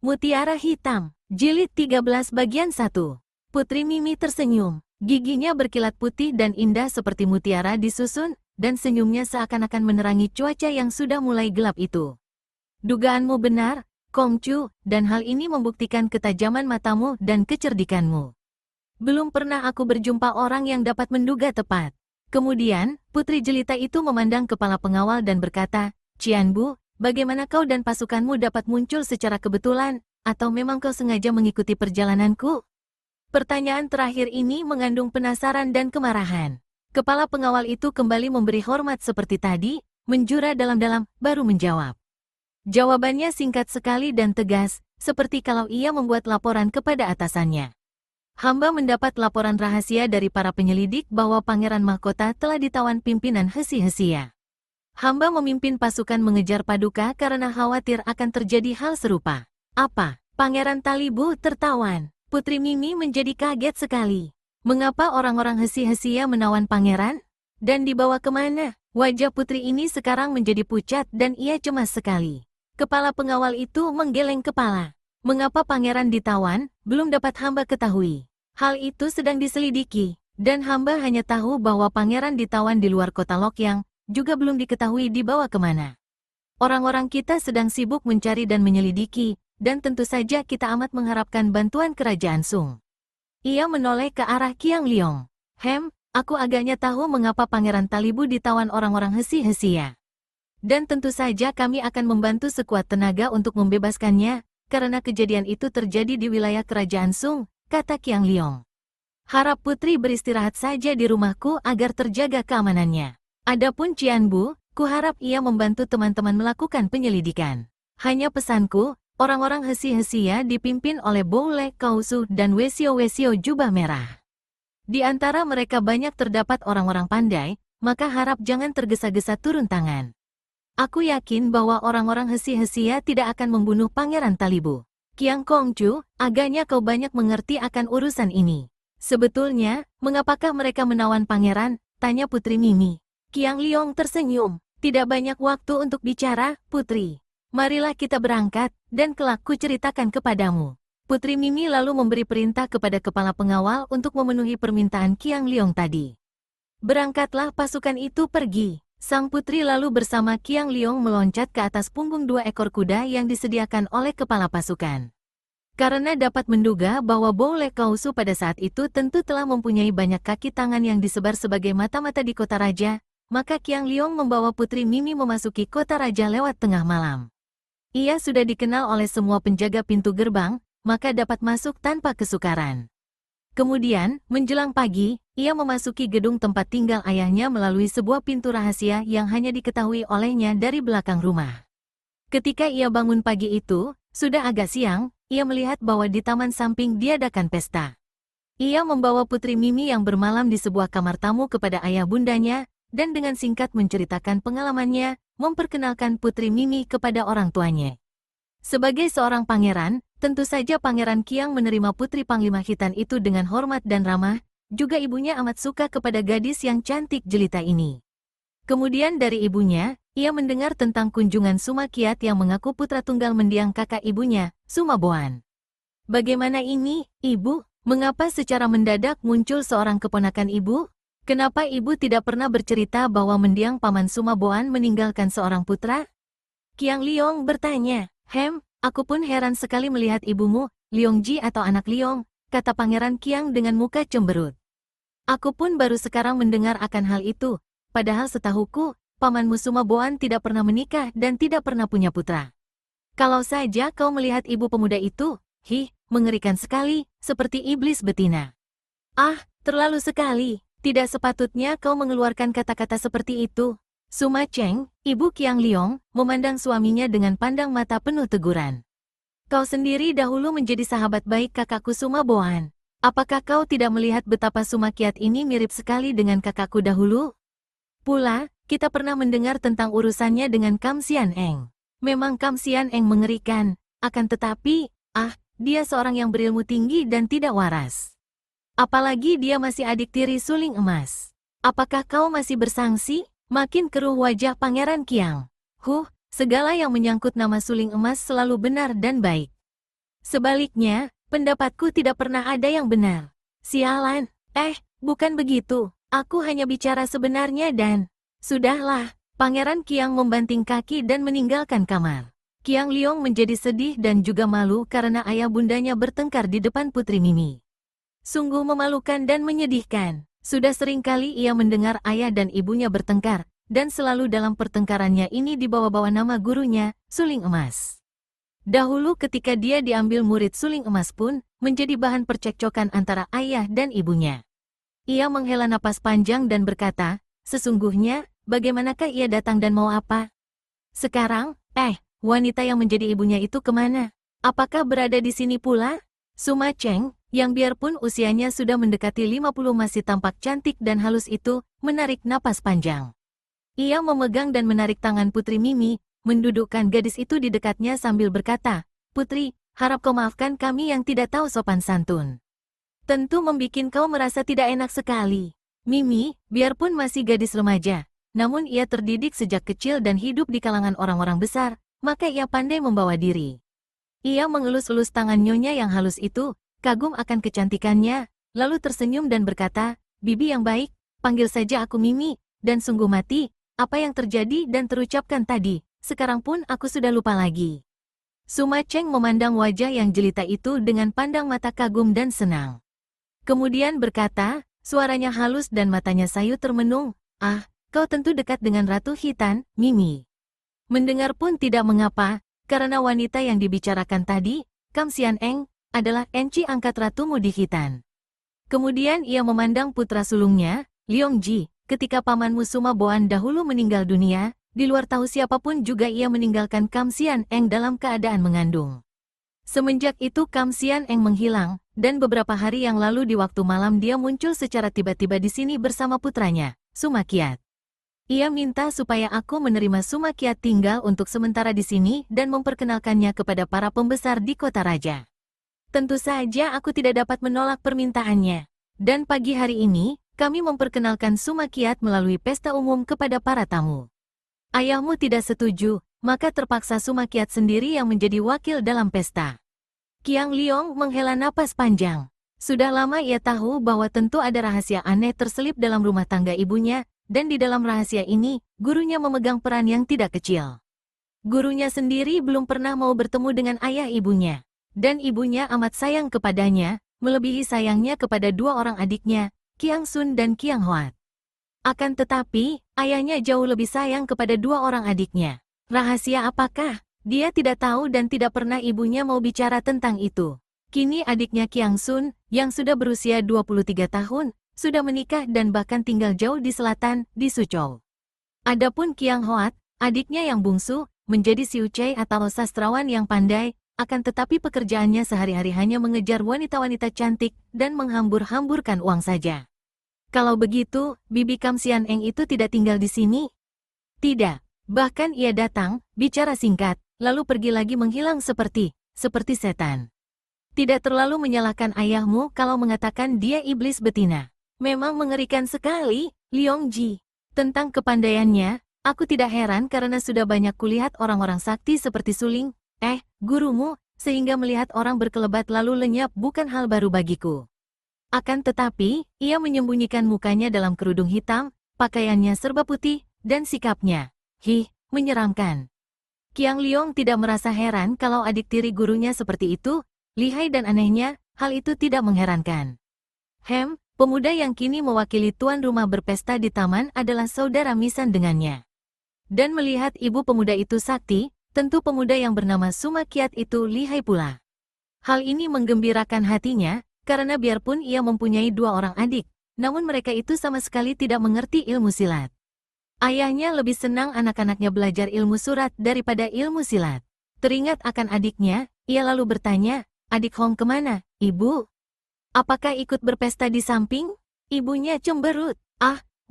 Mutiara Hitam, Jilid 13 bagian 1. Putri Mimi tersenyum. Giginya berkilat putih dan indah seperti mutiara disusun, dan senyumnya seakan-akan menerangi cuaca yang sudah mulai gelap itu. Dugaanmu benar, Kongcu, dan hal ini membuktikan ketajaman matamu dan kecerdikanmu. Belum pernah aku berjumpa orang yang dapat menduga tepat. Kemudian, putri jelita itu memandang kepala pengawal dan berkata, Cianbu, bagaimana kau dan pasukanmu dapat muncul secara kebetulan, atau memang kau sengaja mengikuti perjalananku? Pertanyaan terakhir ini mengandung penasaran dan kemarahan. Kepala pengawal itu kembali memberi hormat seperti tadi, menjura dalam-dalam, baru menjawab. Jawabannya singkat sekali dan tegas, seperti kalau ia membuat laporan kepada atasannya. Hamba mendapat laporan rahasia dari para penyelidik bahwa Pangeran Mahkota telah ditawan pimpinan Hesi-Hesia. Hamba memimpin pasukan mengejar Paduka karena khawatir akan terjadi hal serupa. Apa? Pangeran Talibu tertawan. Putri Mimi menjadi kaget sekali. Mengapa orang-orang Hesi-Hesia menawan pangeran? Dan dibawa kemana? Wajah putri ini sekarang menjadi pucat dan ia cemas sekali. Kepala pengawal itu menggeleng kepala. Mengapa pangeran ditawan? Belum dapat hamba ketahui. Hal itu sedang diselidiki, dan hamba hanya tahu bahwa pangeran ditawan di luar kota Lokyang, juga belum diketahui dibawa kemana. Orang-orang kita sedang sibuk mencari dan menyelidiki, dan tentu saja kita amat mengharapkan bantuan kerajaan Sung. Ia menoleh ke arah Qiang Liong. Aku agaknya tahu mengapa Pangeran Talibu ditawan orang-orang Hesi-Hesia. Dan tentu saja kami akan membantu sekuat tenaga untuk membebaskannya, karena kejadian itu terjadi di wilayah kerajaan Sung, kata Qiang Liong. Harap putri beristirahat saja di rumahku agar terjaga keamanannya. Adapun Cianbu, kuharap ia membantu teman-teman melakukan penyelidikan. Hanya pesanku, orang-orang Hesi-Hesia dipimpin oleh Boule Kausu dan Wesio-Wesio jubah merah. Di antara mereka banyak terdapat orang-orang pandai, maka harap jangan tergesa-gesa turun tangan. Aku yakin bahwa orang-orang Hesi-Hesia tidak akan membunuh Pangeran Talibu. Qiang Kongcu, agaknya kau banyak mengerti akan urusan ini. Sebetulnya, mengapakah mereka menawan pangeran? Tanya Putri Mimi. Qiang Liong tersenyum. Tidak banyak waktu untuk bicara, Putri. Marilah kita berangkat, dan kelak ku ceritakan kepadamu. Putri Mimi lalu memberi perintah kepada kepala pengawal untuk memenuhi permintaan Qiang Liong tadi. Berangkatlah pasukan itu pergi. Sang putri lalu bersama Qiang Liong meloncat ke atas punggung 2 ekor kuda yang disediakan oleh kepala pasukan. Karena dapat menduga bahwa Boule Kausu pada saat itu tentu telah mempunyai banyak kaki tangan yang disebar sebagai mata-mata di kota raja, maka Qiang Liong membawa Putri Mimi memasuki kota raja lewat tengah malam. Ia sudah dikenal oleh semua penjaga pintu gerbang, maka dapat masuk tanpa kesukaran. Kemudian, menjelang pagi, ia memasuki gedung tempat tinggal ayahnya melalui sebuah pintu rahasia yang hanya diketahui olehnya dari belakang rumah. Ketika ia bangun pagi itu, sudah agak siang, ia melihat bahwa di taman samping diadakan pesta. Ia membawa Putri Mimi yang bermalam di sebuah kamar tamu kepada ayah bundanya, dan dengan singkat menceritakan pengalamannya, memperkenalkan Putri Mimi kepada orang tuanya. Sebagai seorang pangeran, tentu saja Pangeran Qiang menerima Putri Panglima Khitan itu dengan hormat dan ramah, juga ibunya amat suka kepada gadis yang cantik jelita ini. Kemudian dari ibunya, ia mendengar tentang kunjungan Suma Kiat yang mengaku putra tunggal mendiang kakak ibunya, Suma Boan. Bagaimana ini, ibu? Mengapa secara mendadak muncul seorang keponakan ibu? Kenapa ibu tidak pernah bercerita bahwa mendiang paman Suma Boan meninggalkan seorang putra? Qiang Liong bertanya. Aku pun heran sekali melihat ibumu, Liongji atau anak Liong, kata Pangeran Qiang dengan muka cemberut. Aku pun baru sekarang mendengar akan hal itu, padahal setahuku, pamanmu Suma Boan tidak pernah menikah dan tidak pernah punya putra. Kalau saja kau melihat ibu pemuda itu, mengerikan sekali, seperti iblis betina. Terlalu sekali. Tidak sepatutnya kau mengeluarkan kata-kata seperti itu. Suma Cheng, ibu Qiang Liong, memandang suaminya dengan pandang mata penuh teguran. Kau sendiri dahulu menjadi sahabat baik kakakku Suma Boan. Apakah kau tidak melihat betapa Suma Kiat ini mirip sekali dengan kakakku dahulu? Pula, kita pernah mendengar tentang urusannya dengan Kam Sian Eng. Memang Kam Sian Eng mengerikan, akan tetapi, dia seorang yang berilmu tinggi dan tidak waras. Apalagi dia masih adik tiri Suling Emas. Apakah kau masih bersangsi? Makin keruh wajah Pangeran Qiang. Segala yang menyangkut nama Suling Emas selalu benar dan baik. Sebaliknya, pendapatku tidak pernah ada yang benar. Sialan, bukan begitu. Aku hanya bicara sebenarnya dan... Sudahlah, Pangeran Qiang membanting kaki dan meninggalkan kamar. Qiang Liong menjadi sedih dan juga malu karena ayah bundanya bertengkar di depan Putri Mimi. Sungguh memalukan dan menyedihkan. Sudah sering kali ia mendengar ayah dan ibunya bertengkar, dan selalu dalam pertengkarannya ini dibawa-bawa nama gurunya, Suling Emas. Dahulu ketika dia diambil murid Suling Emas pun, menjadi bahan percekcokan antara ayah dan ibunya. Ia menghela napas panjang dan berkata, sesungguhnya, bagaimanakah ia datang dan mau apa? Sekarang, wanita yang menjadi ibunya itu kemana? Apakah berada di sini pula? Suma Cheng, yang biarpun usianya sudah mendekati 50 masih tampak cantik dan halus itu, menarik napas panjang. Ia memegang dan menarik tangan Putri Mimi, mendudukkan gadis itu di dekatnya sambil berkata, Putri, harap kau maafkan kami yang tidak tahu sopan santun. Tentu membikin kau merasa tidak enak sekali. Mimi, biarpun masih gadis remaja, namun ia terdidik sejak kecil dan hidup di kalangan orang-orang besar, maka ia pandai membawa diri. Ia mengelus-elus tangan nyonya yang halus itu, kagum akan kecantikannya, lalu tersenyum dan berkata, Bibi yang baik, panggil saja aku Mimi, dan sungguh mati, apa yang terjadi dan terucapkan tadi, sekarang pun aku sudah lupa lagi. Suma Cheng memandang wajah yang jelita itu dengan pandang mata kagum dan senang. Kemudian berkata, suaranya halus dan matanya sayu termenung, kau tentu dekat dengan Ratu Hitan, Mimi. Mendengar pun tidak mengapa, karena wanita yang dibicarakan tadi, Kam Xian Eng, adalah enci angkat ratumu di Hitan. Kemudian ia memandang putra sulungnya, Liong Ji, ketika pamanmu Suma Boan dahulu meninggal dunia, di luar tahu siapapun juga ia meninggalkan Kam Xian Eng dalam keadaan mengandung. Semenjak itu Kam Xian Eng menghilang, dan beberapa hari yang lalu di waktu malam dia muncul secara tiba-tiba di sini bersama putranya, Suma Kiat. Ia minta supaya aku menerima Suma Kiat tinggal untuk sementara di sini dan memperkenalkannya kepada para pembesar di kota raja. Tentu saja aku tidak dapat menolak permintaannya. Dan pagi hari ini, kami memperkenalkan Suma Kiat melalui pesta umum kepada para tamu. Ayahmu tidak setuju, maka terpaksa Suma Kiat sendiri yang menjadi wakil dalam pesta. Qiang Liong menghela napas panjang. Sudah lama ia tahu bahwa tentu ada rahasia aneh terselip dalam rumah tangga ibunya, dan di dalam rahasia ini, gurunya memegang peran yang tidak kecil. Gurunya sendiri belum pernah mau bertemu dengan ayah ibunya. Dan ibunya amat sayang kepadanya, melebihi sayangnya kepada dua orang adiknya, Qiang Sun dan Qiang Hoat. Akan tetapi, ayahnya jauh lebih sayang kepada dua orang adiknya. Rahasia apakah? Dia tidak tahu dan tidak pernah ibunya mau bicara tentang itu. Kini adiknya Qiang Sun, yang sudah berusia 23 tahun, sudah menikah dan bahkan tinggal jauh di selatan, di Suzhou. Adapun Qiang Hoat, adiknya yang bungsu, menjadi siucai atau sastrawan yang pandai, akan tetapi pekerjaannya sehari-hari hanya mengejar wanita-wanita cantik dan menghambur-hamburkan uang saja. Kalau begitu, Bibi Kam Xian Eng itu tidak tinggal di sini? Tidak. Bahkan ia datang, bicara singkat, lalu pergi lagi menghilang seperti setan. Tidak terlalu menyalahkan ayahmu kalau mengatakan dia iblis betina. Memang mengerikan sekali, Liong Ji. Tentang kepandaiannya, aku tidak heran karena sudah banyak kulihat orang-orang sakti seperti Suling, gurumu, sehingga melihat orang berkelebat lalu lenyap bukan hal baru bagiku. Akan tetapi, ia menyembunyikan mukanya dalam kerudung hitam, pakaiannya serba putih, dan sikapnya, menyeramkan. Qiang Liong tidak merasa heran kalau adik tiri gurunya seperti itu, lihai dan anehnya, hal itu tidak mengherankan. Pemuda yang kini mewakili tuan rumah berpesta di taman adalah saudara misan dengannya. Dan melihat ibu pemuda itu sakti, tentu pemuda yang bernama Suma Kiat itu lihai pula. Hal ini menggembirakan hatinya, karena biarpun ia mempunyai dua orang adik, namun mereka itu sama sekali tidak mengerti ilmu silat. Ayahnya lebih senang anak-anaknya belajar ilmu surat daripada ilmu silat. Teringat akan adiknya, ia lalu bertanya, adik Hong kemana, ibu? Apakah ikut berpesta di samping? Ibunya cemberut.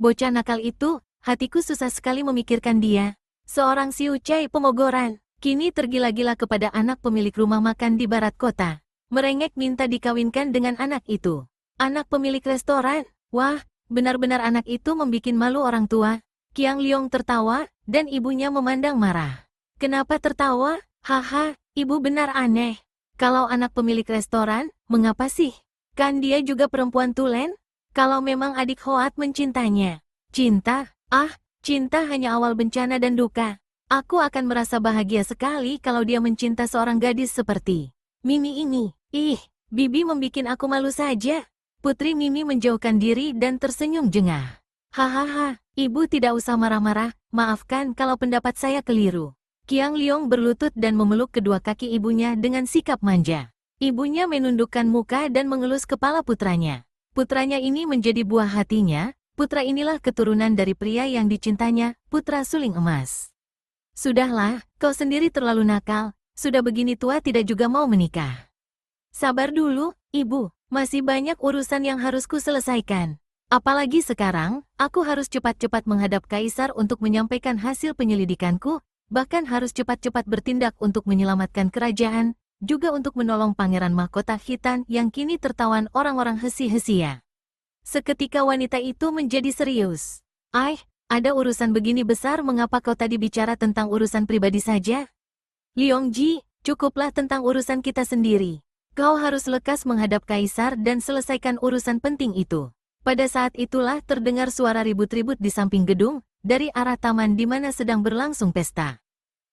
Bocah nakal itu, hatiku susah sekali memikirkan dia. Seorang siucai pemogoran, kini tergila-gila kepada anak pemilik rumah makan di barat kota. Merengek minta dikawinkan dengan anak itu. Anak pemilik restoran, wah, benar-benar anak itu membikin malu orang tua. Qiang Liong tertawa, dan ibunya memandang marah. Kenapa tertawa? Haha, ibu benar aneh. Kalau anak pemilik restoran, mengapa sih? Kan dia juga perempuan tulen? Kalau memang adik Hoat mencintanya. Cinta? Ah, cinta hanya awal bencana dan duka. Aku akan merasa bahagia sekali kalau dia mencinta seorang gadis seperti Mimi ini. Ih, Bibi membikin aku malu saja. Putri Mimi menjauhkan diri dan tersenyum jengah. Hahaha, ibu tidak usah marah-marah, maafkan kalau pendapat saya keliru. Qiang Liong berlutut dan memeluk kedua kaki ibunya dengan sikap manja. Ibunya menundukkan muka dan mengelus kepala putranya. Putranya ini menjadi buah hatinya, putra inilah keturunan dari pria yang dicintanya, putra suling emas. Sudahlah, kau sendiri terlalu nakal, sudah begini tua tidak juga mau menikah. Sabar dulu, ibu, masih banyak urusan yang harus ku selesaikan. Apalagi sekarang, aku harus cepat-cepat menghadap kaisar untuk menyampaikan hasil penyelidikanku, bahkan harus cepat-cepat bertindak untuk menyelamatkan kerajaan, juga untuk menolong Pangeran Mahkota Khitan yang kini tertawan orang-orang hesi-hesia. Seketika wanita itu menjadi serius. Ada urusan begini besar, mengapa kau tadi bicara tentang urusan pribadi saja? Liongji, cukuplah tentang urusan kita sendiri. Kau harus lekas menghadap kaisar dan selesaikan urusan penting itu. Pada saat itulah terdengar suara ribut-ribut di samping gedung, dari arah taman di mana sedang berlangsung pesta.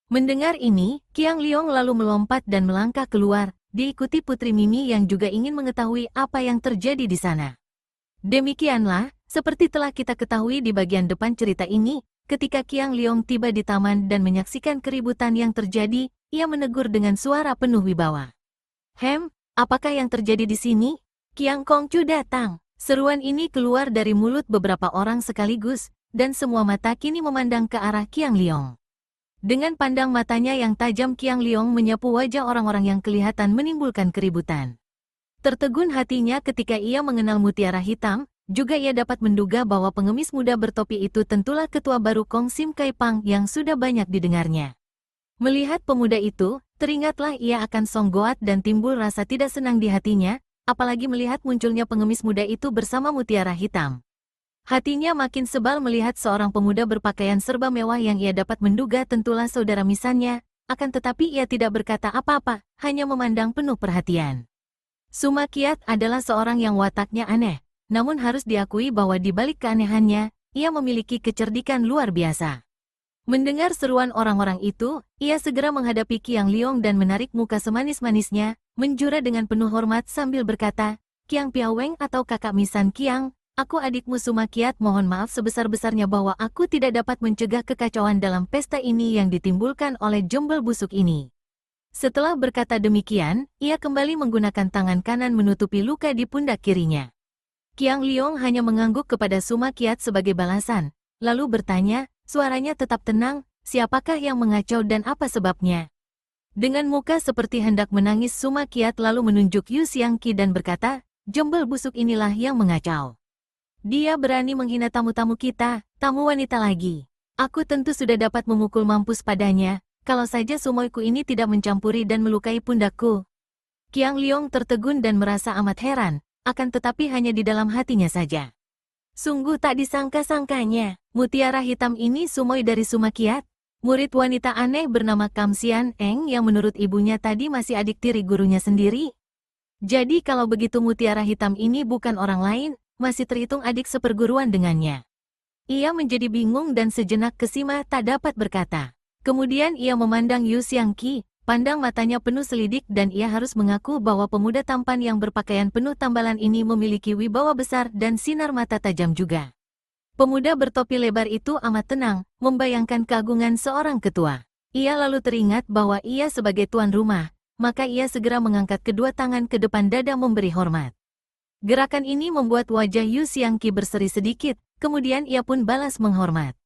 Mendengar ini, Qiang Liong lalu melompat dan melangkah keluar, diikuti Putri Mimi yang juga ingin mengetahui apa yang terjadi di sana. Demikianlah, seperti telah kita ketahui di bagian depan cerita ini, ketika Qiang Liong tiba di taman dan menyaksikan keributan yang terjadi, ia menegur dengan suara penuh wibawa. Apakah yang terjadi di sini? Qiang Kongcu datang. Seruan ini keluar dari mulut beberapa orang sekaligus, dan semua mata kini memandang ke arah Qiang Liong. Dengan pandang matanya yang tajam, Qiang Liong menyapu wajah orang-orang yang kelihatan menimbulkan keributan. Tertegun hatinya ketika ia mengenal Mutiara Hitam, juga ia dapat menduga bahwa pengemis muda bertopi itu tentulah ketua baru Kong Sim Kai Pang yang sudah banyak didengarnya. Melihat pemuda itu, teringatlah ia akan Song Goat dan timbul rasa tidak senang di hatinya, apalagi melihat munculnya pengemis muda itu bersama Mutiara Hitam. Hatinya makin sebal melihat seorang pemuda berpakaian serba mewah yang ia dapat menduga tentulah saudara misannya, akan tetapi ia tidak berkata apa-apa, hanya memandang penuh perhatian. Suma Qiat adalah seorang yang wataknya aneh. Namun harus diakui bahwa di balik keanehannya, ia memiliki kecerdikan luar biasa. Mendengar seruan orang-orang itu, ia segera menghadapi Qiang Liong dan menarik muka semanis-manisnya, menjura dengan penuh hormat sambil berkata, Qiang Piaweng atau kakak misan Qiang, aku adikmu Suma Qiat, mohon maaf sebesar-besarnya bahwa aku tidak dapat mencegah kekacauan dalam pesta ini yang ditimbulkan oleh jombel busuk ini. Setelah berkata demikian, ia kembali menggunakan tangan kanan menutupi luka di pundak kirinya. Qiang Liong hanya mengangguk kepada Suma Qiat sebagai balasan, lalu bertanya, suaranya tetap tenang, siapakah yang mengacau dan apa sebabnya? Dengan muka seperti hendak menangis, Suma Qiat lalu menunjuk Yu Xiangqi dan berkata, jombel busuk inilah yang mengacau. Dia berani menghina tamu-tamu kita, tamu wanita lagi. Aku tentu sudah dapat memukul mampus padanya, kalau saja sumoiku ini tidak mencampuri dan melukai pundakku. Qiang Liong tertegun dan merasa amat heran. Akan tetapi hanya di dalam hatinya saja. Sungguh tak disangka-sangkanya, Mutiara Hitam ini sumoi dari Suma Qiat, murid wanita aneh bernama Kam Sian Eng yang menurut ibunya tadi masih adik tiri gurunya sendiri. Jadi kalau begitu Mutiara Hitam ini bukan orang lain, masih terhitung adik seperguruan dengannya. Ia menjadi bingung dan sejenak kesima tak dapat berkata. Kemudian ia memandang Yu Xiangqi. Pandang matanya penuh selidik dan ia harus mengaku bahwa pemuda tampan yang berpakaian penuh tambalan ini memiliki wibawa besar dan sinar mata tajam juga. Pemuda bertopi lebar itu amat tenang, membayangkan keagungan seorang ketua. Ia lalu teringat bahwa ia sebagai tuan rumah, maka ia segera mengangkat kedua tangan ke depan dada memberi hormat. Gerakan ini membuat wajah Yu Xiangqi berseri sedikit, kemudian ia pun balas menghormat.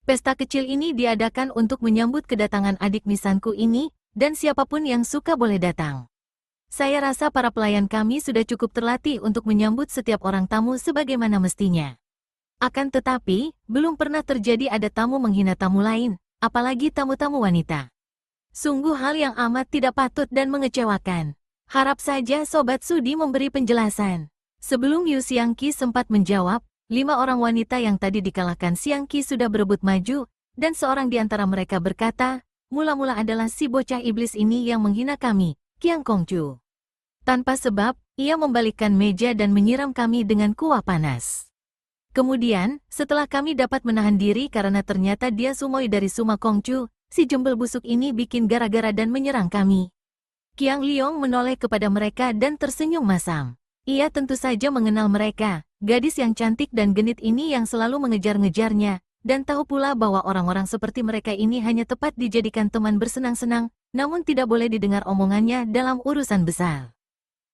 Pesta kecil ini diadakan untuk menyambut kedatangan adik misanku ini, dan siapapun yang suka boleh datang. Saya rasa para pelayan kami sudah cukup terlatih untuk menyambut setiap orang tamu sebagaimana mestinya. Akan tetapi, belum pernah terjadi ada tamu menghina tamu lain, apalagi tamu-tamu wanita. Sungguh hal yang amat tidak patut dan mengecewakan. Harap saja Sobat Sudi memberi penjelasan. Sebelum Yu Xiangqi sempat menjawab, 5 orang wanita yang tadi dikalahkan Xiangqi sudah berebut maju, dan seorang di antara mereka berkata, mula-mula adalah si bocah iblis ini yang menghina kami, Qiang Kongcu. Tanpa sebab, ia membalikkan meja dan menyiram kami dengan kuah panas. Kemudian, setelah kami dapat menahan diri karena ternyata dia sumoi dari Suma Kongcu, si jembel busuk ini bikin gara-gara dan menyerang kami. Qiang Liong menoleh kepada mereka dan tersenyum masam. Ia tentu saja mengenal mereka, gadis yang cantik dan genit ini yang selalu mengejar-ngejarnya, dan tahu pula bahwa orang-orang seperti mereka ini hanya tepat dijadikan teman bersenang-senang, namun tidak boleh didengar omongannya dalam urusan besar.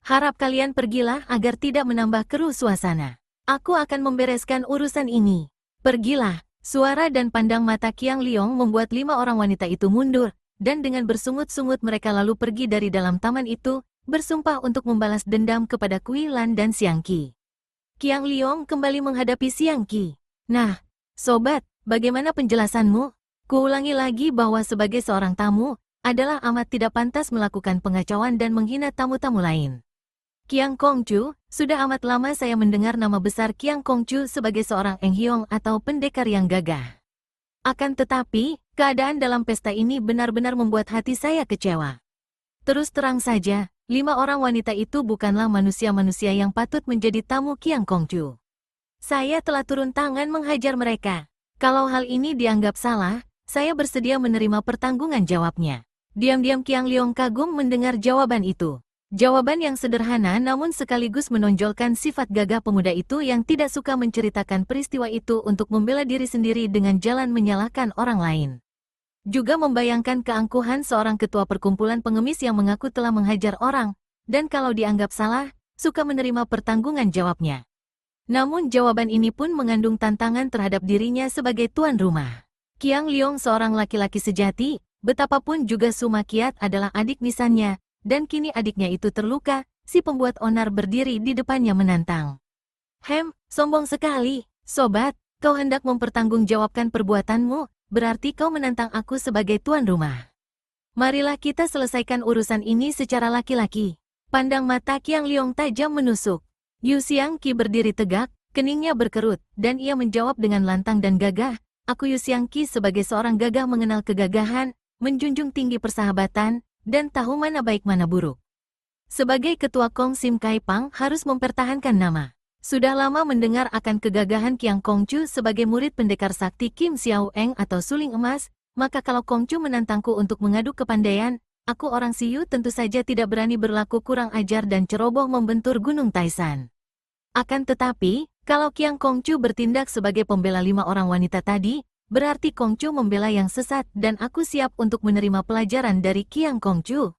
Harap kalian pergilah agar tidak menambah keruh suasana. Aku akan membereskan urusan ini. Pergilah. Suara dan pandang mata Qiang Liong membuat 5 orang wanita itu mundur, dan dengan bersungut-sungut mereka lalu pergi dari dalam taman itu, bersumpah untuk membalas dendam kepada Kui Lan dan Xiang Qi. Qiang Liong kembali menghadapi Xiang Qi. Nah, sobat, bagaimana penjelasanmu? Kuulangi lagi bahwa sebagai seorang tamu, adalah amat tidak pantas melakukan pengacauan dan menghina tamu-tamu lain. Qiang Kongcu, sudah amat lama saya mendengar nama besar Qiang Kongcu sebagai seorang Eng Hiong atau pendekar yang gagah. Akan tetapi, keadaan dalam pesta ini benar-benar membuat hati saya kecewa. Terus terang saja, 5 orang wanita itu bukanlah manusia-manusia yang patut menjadi tamu Qiang Kongcu. Saya telah turun tangan menghajar mereka. Kalau hal ini dianggap salah, saya bersedia menerima pertanggungan jawabnya. Diam-diam Qiang Liong kagum mendengar jawaban itu. Jawaban yang sederhana namun sekaligus menonjolkan sifat gagah pemuda itu yang tidak suka menceritakan peristiwa itu untuk membela diri sendiri dengan jalan menyalahkan orang lain. Juga membayangkan keangkuhan seorang ketua perkumpulan pengemis yang mengaku telah menghajar orang, dan kalau dianggap salah, suka menerima pertanggungan jawabnya. Namun jawaban ini pun mengandung tantangan terhadap dirinya sebagai tuan rumah. Qiang Liong seorang laki-laki sejati, betapapun juga Suma Qiat adalah adik nisannya, dan kini adiknya itu terluka, si pembuat onar berdiri di depannya menantang. Sombong sekali, sobat, kau hendak mempertanggungjawabkan perbuatanmu, berarti kau menantang aku sebagai tuan rumah. Marilah kita selesaikan urusan ini secara laki-laki. Pandang mata Qiang Liong tajam menusuk. Yu Xiang Qi berdiri tegak, keningnya berkerut, dan ia menjawab dengan lantang dan gagah, aku Yu Xiang Qi sebagai seorang gagah mengenal kegagahan, menjunjung tinggi persahabatan, dan tahu mana baik mana buruk. Sebagai ketua Kong Sim Kai Pang harus mempertahankan nama. Sudah lama mendengar akan kegagahan Qiang Kongcu sebagai murid pendekar sakti Kim Xiao Eng atau Suling Emas, maka kalau Kongcu menantangku untuk mengadu kepandaian, aku orang Siyu tentu saja tidak berani berlaku kurang ajar dan ceroboh membentur Gunung Taisan. Akan tetapi, kalau Qiang Kongcu bertindak sebagai pembela 5 orang wanita tadi, berarti Kongcu membela yang sesat dan aku siap untuk menerima pelajaran dari Qiang Kongcu.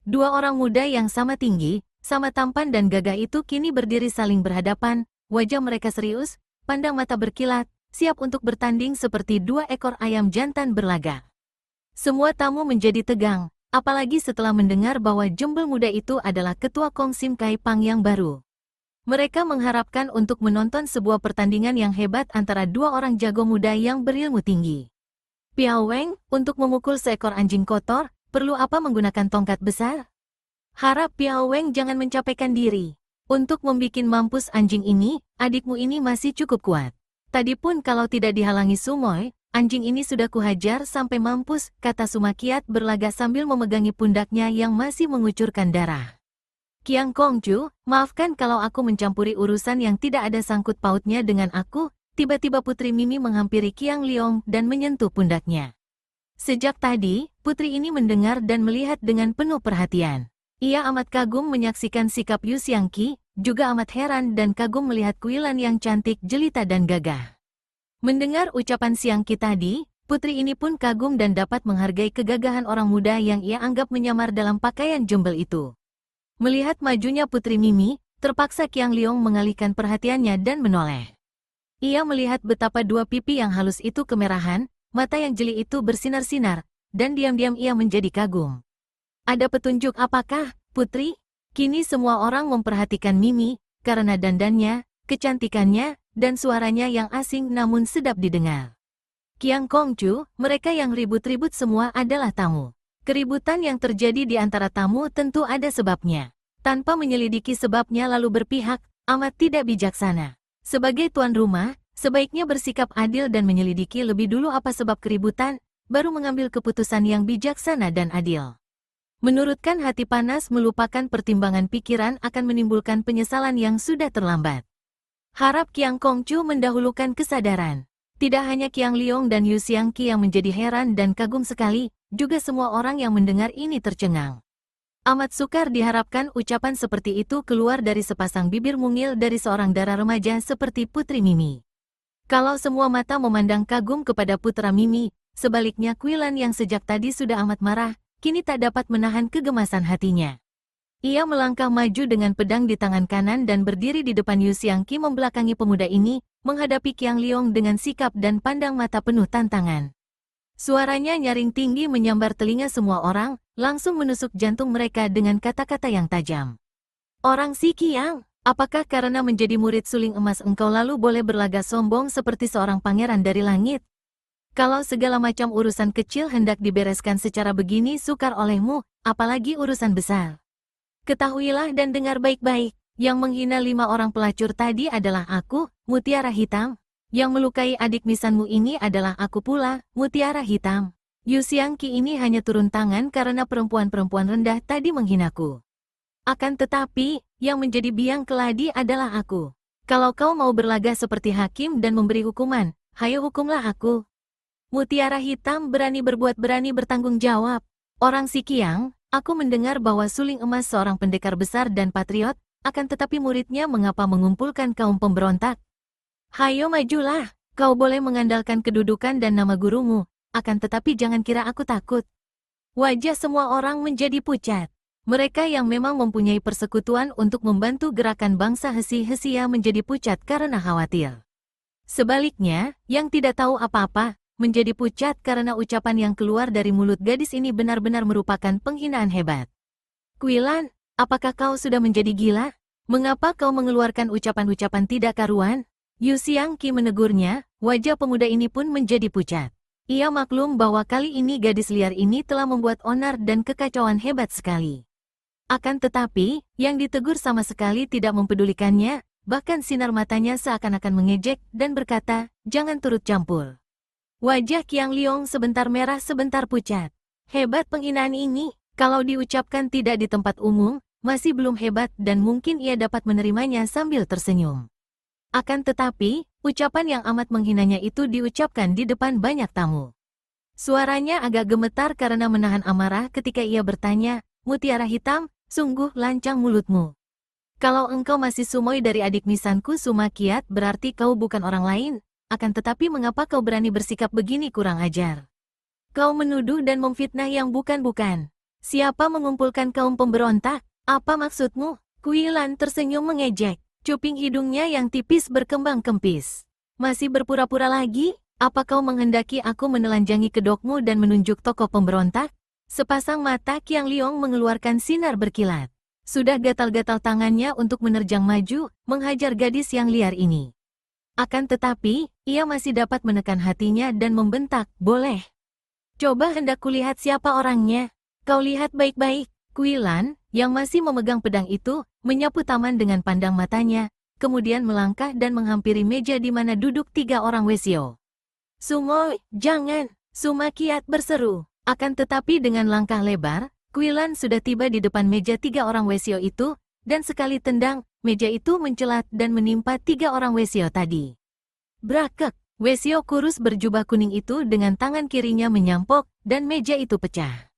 2 orang muda yang sama tinggi, sama tampan dan gagah itu kini berdiri saling berhadapan, wajah mereka serius, pandang mata berkilat, siap untuk bertanding seperti 2 ekor ayam jantan berlaga. Semua tamu menjadi tegang, apalagi setelah mendengar bahwa jembel muda itu adalah ketua Kong Sim Kai Pang yang baru. Mereka mengharapkan untuk menonton sebuah pertandingan yang hebat antara 2 orang jago muda yang berilmu tinggi. Piao Weng, untuk memukul seekor anjing kotor, perlu apa menggunakan tongkat besar? Harap Piao Weng jangan mencapaikan diri. Untuk membikin mampus anjing ini, adikmu ini masih cukup kuat. Tadi pun kalau tidak dihalangi Sumoy, anjing ini sudah kuhajar sampai mampus, kata Suma Qiat berlagak sambil memegangi pundaknya yang masih mengucurkan darah. Qiang Kongcu, maafkan kalau aku mencampuri urusan yang tidak ada sangkut pautnya dengan aku, tiba-tiba Putri Mimi menghampiri Qiang Liong dan menyentuh pundaknya. Sejak tadi, putri ini mendengar dan melihat dengan penuh perhatian. Ia amat kagum menyaksikan sikap Yu Xiang Qi, juga amat heran dan kagum melihat Kui Lan yang cantik, jelita dan gagah. Mendengar ucapan Xiang Qi tadi, putri ini pun kagum dan dapat menghargai kegagahan orang muda yang ia anggap menyamar dalam pakaian jembel itu. Melihat majunya Putri Mimi, terpaksa Qiang Liong mengalihkan perhatiannya dan menoleh. Ia melihat betapa 2 pipi yang halus itu kemerahan, mata yang jeli itu bersinar-sinar, dan diam-diam ia menjadi kagum. Ada petunjuk apakah, Putri? Kini semua orang memperhatikan Mimi, karena dandannya, kecantikannya, dan suaranya yang asing namun sedap didengar. Qiang Kongcu, mereka yang ribut-ribut semua adalah tamu. Keributan yang terjadi di antara tamu tentu ada sebabnya. Tanpa menyelidiki sebabnya lalu berpihak, amat tidak bijaksana. Sebagai tuan rumah, sebaiknya bersikap adil dan menyelidiki lebih dulu apa sebab keributan, baru mengambil keputusan yang bijaksana dan adil. Menurutkan hati panas melupakan pertimbangan pikiran akan menimbulkan penyesalan yang sudah terlambat. Harap Qiang Kongcu mendahulukan kesadaran. Tidak hanya Qiang Liong dan Yu Xiangqi yang menjadi heran dan kagum sekali, juga semua orang yang mendengar ini tercengang. Amat sukar diharapkan ucapan seperti itu keluar dari sepasang bibir mungil dari seorang dara remaja seperti Putri Mimi. Kalau semua mata memandang kagum kepada putra Mimi, sebaliknya Quilan yang sejak tadi sudah amat marah, kini tak dapat menahan kegemasan hatinya. Ia melangkah maju dengan pedang di tangan kanan dan berdiri di depan Yu Xiangqi membelakangi pemuda ini, menghadapi Qiang Liong dengan sikap dan pandang mata penuh tantangan. Suaranya nyaring tinggi menyambar telinga semua orang, langsung menusuk jantung mereka dengan kata-kata yang tajam. Orang si Qiang, apakah karena menjadi murid suling emas engkau lalu boleh berlagak sombong seperti seorang pangeran dari langit? Kalau segala macam urusan kecil hendak dibereskan secara begini sukar olehmu, apalagi urusan besar. Ketahuilah dan dengar baik-baik, yang menghina 5 orang pelacur tadi adalah aku, Mutiara Hitam. Yang melukai adik misanmu ini adalah aku pula, Mutiara Hitam. Yu Xiangqi ini hanya turun tangan karena perempuan-perempuan rendah tadi menghinaku. Akan tetapi, yang menjadi biang keladi adalah aku. Kalau kau mau berlaga seperti hakim dan memberi hukuman, hayo hukumlah aku. Mutiara Hitam berani berbuat berani bertanggung jawab. Orang si Qiang, aku mendengar bahwa Suling Emas seorang pendekar besar dan patriot, akan tetapi muridnya mengapa mengumpulkan kaum pemberontak? Hayo majulah, kau boleh mengandalkan kedudukan dan nama gurumu, akan tetapi jangan kira aku takut. Wajah semua orang menjadi pucat. Mereka yang memang mempunyai persekutuan untuk membantu gerakan bangsa Hesi-Hesia menjadi pucat karena khawatir. Sebaliknya, yang tidak tahu apa-apa, menjadi pucat karena ucapan yang keluar dari mulut gadis ini benar-benar merupakan penghinaan hebat. Quilan, apakah kau sudah menjadi gila? Mengapa kau mengeluarkan ucapan-ucapan tidak karuan? Yu Xiangqi menegurnya, wajah pemuda ini pun menjadi pucat. Ia maklum bahwa kali ini gadis liar ini telah membuat onar dan kekacauan hebat sekali. Akan tetapi, yang ditegur sama sekali tidak mempedulikannya, bahkan sinar matanya seakan-akan mengejek dan berkata, jangan turut campur. Wajah Qiang Liong sebentar merah sebentar pucat. Hebat penghinaan ini, kalau diucapkan tidak di tempat umum, masih belum hebat dan mungkin ia dapat menerimanya sambil tersenyum. Akan tetapi, ucapan yang amat menghinanya itu diucapkan di depan banyak tamu. Suaranya agak gemetar karena menahan amarah ketika ia bertanya, Mutiara Hitam, sungguh lancang mulutmu. Kalau engkau masih sumoi dari adik misanku Sumakiat berarti kau bukan orang lain. Akan tetapi mengapa kau berani bersikap begini kurang ajar? Kau menuduh dan memfitnah yang bukan-bukan. Siapa mengumpulkan kaum pemberontak? Apa maksudmu? Quilan tersenyum mengejek. Cuping hidungnya yang tipis berkembang kempis. Masih berpura-pura lagi? Apa kau menghendaki aku menelanjangi kedokmu dan menunjuk tokoh pemberontak? Sepasang mata Qiang Liong mengeluarkan sinar berkilat. Sudah gatal-gatal tangannya untuk menerjang maju, menghajar gadis yang liar ini. Akan tetapi, ia masih dapat menekan hatinya dan membentak, boleh. Coba hendak kulihat siapa orangnya. Kau lihat baik-baik. Quilan, yang masih memegang pedang itu, menyapu taman dengan pandang matanya, kemudian melangkah dan menghampiri meja di mana duduk 3 orang Wesio. Sumoi, jangan, Sumakiat berseru. Akan tetapi dengan langkah lebar, Quilan sudah tiba di depan meja 3 orang Wesio itu, dan sekali tendang, meja itu mencelat dan menimpa 3 orang Wesio tadi. Brakek, Wesio kurus berjubah kuning itu dengan tangan kirinya menyampok, dan meja itu pecah.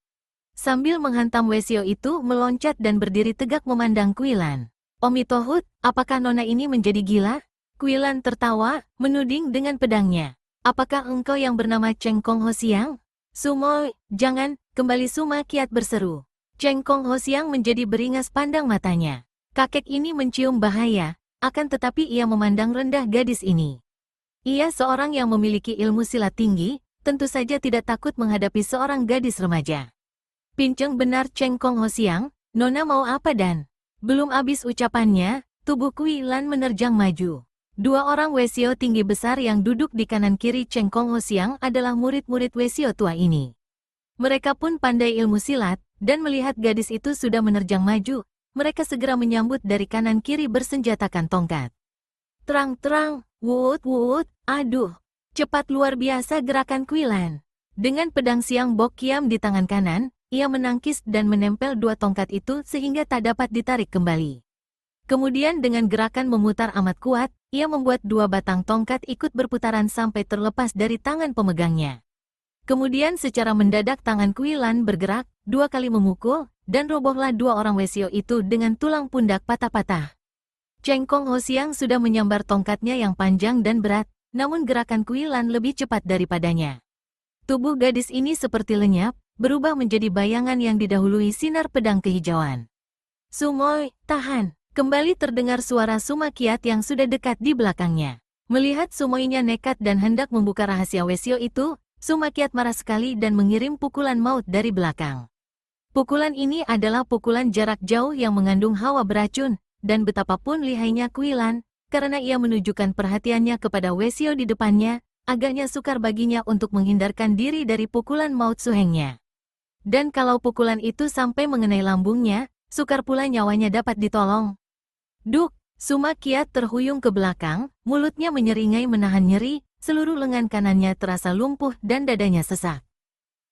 Sambil menghantam Wesio itu meloncat dan berdiri tegak memandang Quilan. Omitohut, apakah nona ini menjadi gila? Quilan tertawa, menuding dengan pedangnya. Apakah engkau yang bernama Cheng Kong Ho Siang? Sumoi, jangan, kembali Sumakiat berseru. Cheng Kong Ho Siang menjadi beringas pandang matanya. Kakek ini mencium bahaya, akan tetapi ia memandang rendah gadis ini. Ia seorang yang memiliki ilmu silat tinggi, tentu saja tidak takut menghadapi seorang gadis remaja. Pinceng benar Cheng Kong Ho Siang, nona mau apa dan? Belum habis ucapannya, tubuh Quilan menerjang maju. 2 orang Wesio tinggi besar yang duduk di kanan kiri Cheng Kong Ho Siang adalah murid-murid Wesio tua ini. Mereka pun pandai ilmu silat, dan melihat gadis itu sudah menerjang maju, mereka segera menyambut dari kanan kiri bersenjatakan tongkat. Terang-terang, wut, aduh, cepat luar biasa gerakan Quilan. Dengan pedang Siang Bok Kiam di tangan kanan, ia menangkis dan menempel dua tongkat itu sehingga tak dapat ditarik kembali. Kemudian dengan gerakan memutar amat kuat, ia membuat dua batang tongkat ikut berputaran sampai terlepas dari tangan pemegangnya. Kemudian secara mendadak tangan Kui Lan bergerak, dua kali memukul, dan robohlah dua orang Wesio itu dengan tulang pundak patah-patah. Cheng Kong Ho Siang sudah menyambar tongkatnya yang panjang dan berat, namun gerakan Kui Lan lebih cepat daripadanya. Tubuh gadis ini seperti lenyap, berubah menjadi bayangan yang didahului sinar pedang kehijauan. "Sumoy, tahan!" Kembali terdengar suara Suma Kiat yang sudah dekat di belakangnya. Melihat Sumoynya nekat dan hendak membuka rahasia Wesio itu, Suma Kiat marah sekali dan mengirim pukulan maut dari belakang. Pukulan ini adalah pukulan jarak jauh yang mengandung hawa beracun, dan betapapun lihainya Kui Lan, karena ia menunjukkan perhatiannya kepada Wesio di depannya, agaknya sukar baginya untuk menghindarkan diri dari pukulan maut suhengnya. Dan kalau pukulan itu sampai mengenai lambungnya, sukar pula nyawanya dapat ditolong. Duk! Suma Kiat terhuyung ke belakang, mulutnya menyeringai menahan nyeri, seluruh lengan kanannya terasa lumpuh dan dadanya sesak.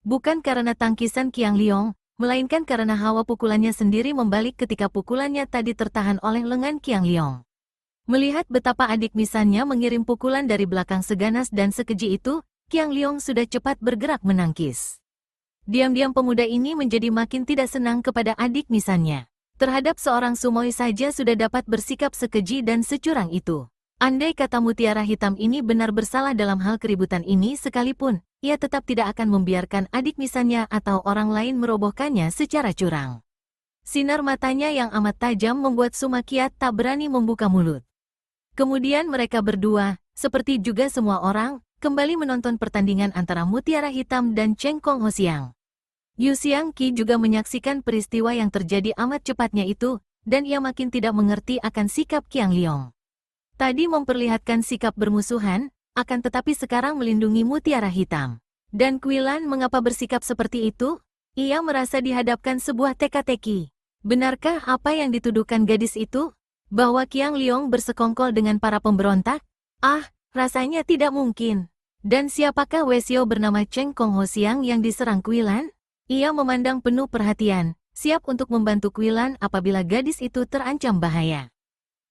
Bukan karena tangkisan Qiang Liong, melainkan karena hawa pukulannya sendiri membalik ketika pukulannya tadi tertahan oleh lengan Qiang Liong. Melihat betapa adik misannya mengirim pukulan dari belakang seganas dan sekeji itu, Qiang Liong sudah cepat bergerak menangkis. Diam-diam pemuda ini menjadi makin tidak senang kepada adik misannya. Terhadap seorang Sumoy saja sudah dapat bersikap sekeji dan securang itu. Andai kata Mutiara Hitam ini benar bersalah dalam hal keributan ini sekalipun, ia tetap tidak akan membiarkan adik misannya atau orang lain merobohkannya secara curang. Sinar matanya yang amat tajam membuat Suma Kiat tak berani membuka mulut. Kemudian mereka berdua, seperti juga semua orang, kembali menonton pertandingan antara Mutiara Hitam dan Cheng Kong Ho Siang. Yu Xiang Qi juga menyaksikan peristiwa yang terjadi amat cepatnya itu, dan ia makin tidak mengerti akan sikap Qiang Liong. Tadi memperlihatkan sikap bermusuhan, akan tetapi sekarang melindungi Mutiara Hitam. Dan Kui Lan mengapa bersikap seperti itu? Ia merasa dihadapkan sebuah teka-teki. Benarkah apa yang dituduhkan gadis itu? Bahwa Qiang Liong bersekongkol dengan para pemberontak? Ah, rasanya tidak mungkin. Dan siapakah Wesio bernama Cheng Kong Ho Siang yang diserang Kui Lan? Ia memandang penuh perhatian, siap untuk membantu Kui Lan apabila gadis itu terancam bahaya.